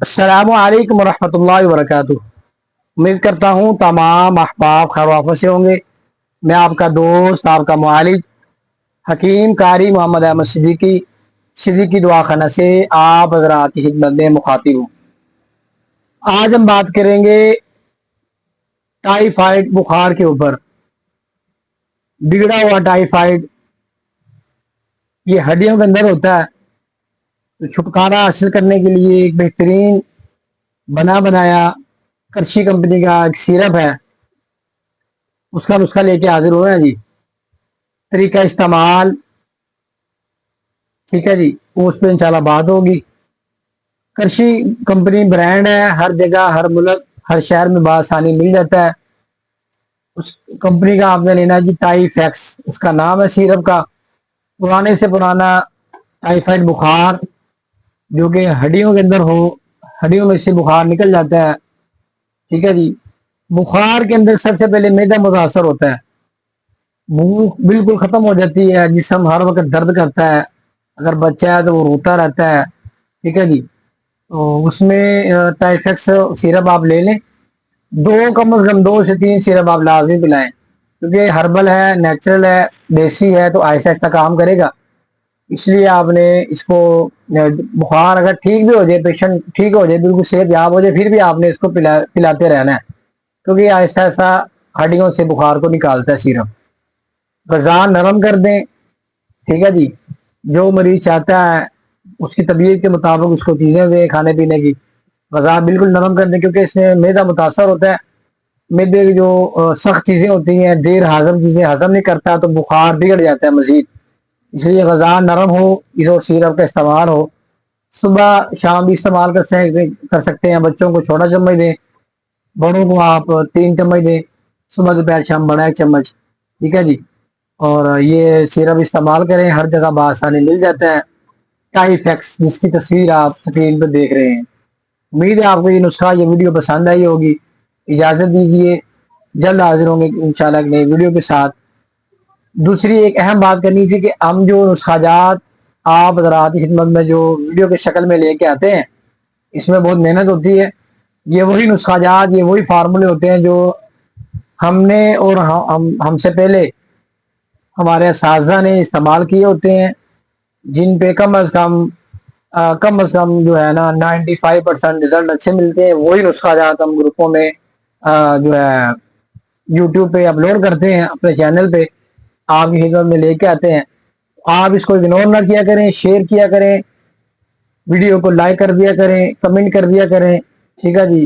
السلام علیکم ورحمۃ اللہ وبرکاتہ۔ امید کرتا ہوں تمام احباب خیر و عافیت سے ہوں گے۔ میں آپ کا دوست، آپ کا معالج حکیم قاری محمد احمد صدیقی دعا خانہ سے آپ حضرات کی خدمت میں مخاطب ہوں۔ آج ہم بات کریں گے ٹائیفائڈ بخار کے اوپر۔ بگڑا ہوا ٹائیفائڈ یہ ہڈیوں کے اندر ہوتا ہے، تو چھٹکارا حاصل کرنے کے لیے ایک بہترین بنایا کرشی کمپنی کا ایک سیرپ ہے، اس کا نسخہ لے کے حاضر ہو رہے ہیں جی۔ طریقہ استعمال ٹھیک ہے جی، اس پہ انشاءاللہ بات ہوگی۔ کرشی کمپنی برانڈ ہے، ہر جگہ، ہر ملک، ہر شہر میں بآسانی مل جاتا ہے۔ اس کمپنی کا آپ نے لینا ہے جی ٹائی فیکس، اس کا نام ہے سیرپ کا۔ پرانے سے پرانا ٹائیفائڈ بخار جو کہ ہڈیوں کے اندر ہو، ہڈیوں میں سے بخار نکل جاتا ہے، ٹھیک ہے جی۔ بخار کے اندر سب سے پہلے معدہ متاثر ہوتا ہے، بھوک بالکل ختم ہو جاتی ہے، جسم ہر وقت درد کرتا ہے، اگر بچہ ہے تو وہ روتا رہتا ہے، ٹھیک ہے جی۔ تو اس میں ٹائیفیکس سیرپ آپ لے لیں، کم از کم 2 سے 3 سیرپ آپ لازمی پلائیں، کیونکہ ہربل ہے، نیچرل ہے، دیسی ہے، تو آہستہ آہستہ کام کرے گا۔ اس لیے آپ نے اس کو بخار اگر ٹھیک بھی ہو جائے، پیشنٹ ٹھیک ہو جائے، بالکل صحت یاب ہو جائے، پھر بھی آپ نے اس کو پلاتے رہنا ہے، کیونکہ آہستہ آہستہ ہڈیوں سے بخار کو نکالتا ہے سیرپ۔ غذا نرم کر دیں، ٹھیک ہے جی۔ جو مریض چاہتا ہے اس کی طبیعت کے مطابق اس کو چیزیں دیں کھانے پینے کی، غذا بالکل نرم کر دیں، کیونکہ اس میں معدہ متاثر ہوتا ہے۔ معدے کی جو سخت چیزیں ہوتی ہیں، دیر ہضم چیزیں ہضم نہیں کرتا، تو بخار بگڑ جاتا ہے مزید۔ اس لیے غذا نرم ہو، اس اور سیرپ کا استعمال ہو، صبح شام بھی استعمال کر سکتے ہیں۔ بچوں کو چھوٹا چمچ دیں، بڑوں کو آپ 3 چمچ دیں، صبح دوپہر شام بڑا 1 چمچ، ٹھیک ہے جی۔ اور یہ سیرپ استعمال کریں، ہر جگہ بآسانی مل جاتا ہے۔ ٹائی فیکس جس کی تصویر آپ سکرین پہ دیکھ رہے ہیں۔ امید ہے آپ کو یہ نسخہ، یہ ویڈیو پسند آئی ہوگی۔ اجازت دیجیے، جلد حاضر ہوں گے انشاءاللہ ایک نئی ویڈیو کے ساتھ۔ دوسری ایک اہم بات کرنی تھی کہ ہم جو نسخہ جات آپ حضرات کی خدمت میں جو ویڈیو کے شکل میں لے کے آتے ہیں، اس میں بہت محنت ہوتی ہے۔ یہ وہی نسخہ جات، یہ وہی فارمولے ہوتے ہیں جو ہم نے اور ہم سے پہلے ہمارے اساتذہ نے استعمال کیے ہوتے ہیں، جن پہ کم از کم جو ہے نا 95% رزلٹ اچھے ملتے ہیں۔ وہی نسخہ جات ہم گروپوں میں جو ہے یوٹیوب پہ اپلوڈ کرتے ہیں، اپنے چینل پہ آپ کی خدمت میں لے کے آتے ہیں۔ آپ اس کو اگنور نہ کیا کریں، شیئر کیا کریں، ویڈیو کو لائک کر دیا کریں، کمنٹ کر دیا کریں، ٹھیک ہے جی۔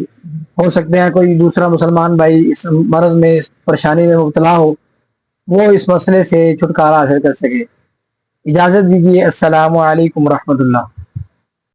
ہو سکتے ہیں کوئی دوسرا مسلمان بھائی اس مرض میں، اس پریشانی میں مبتلا ہو، وہ اس مسئلے سے چھٹکارا حاصل کر سکے۔ اجازت دیجیے، السلام علیکم ورحمۃ اللہ۔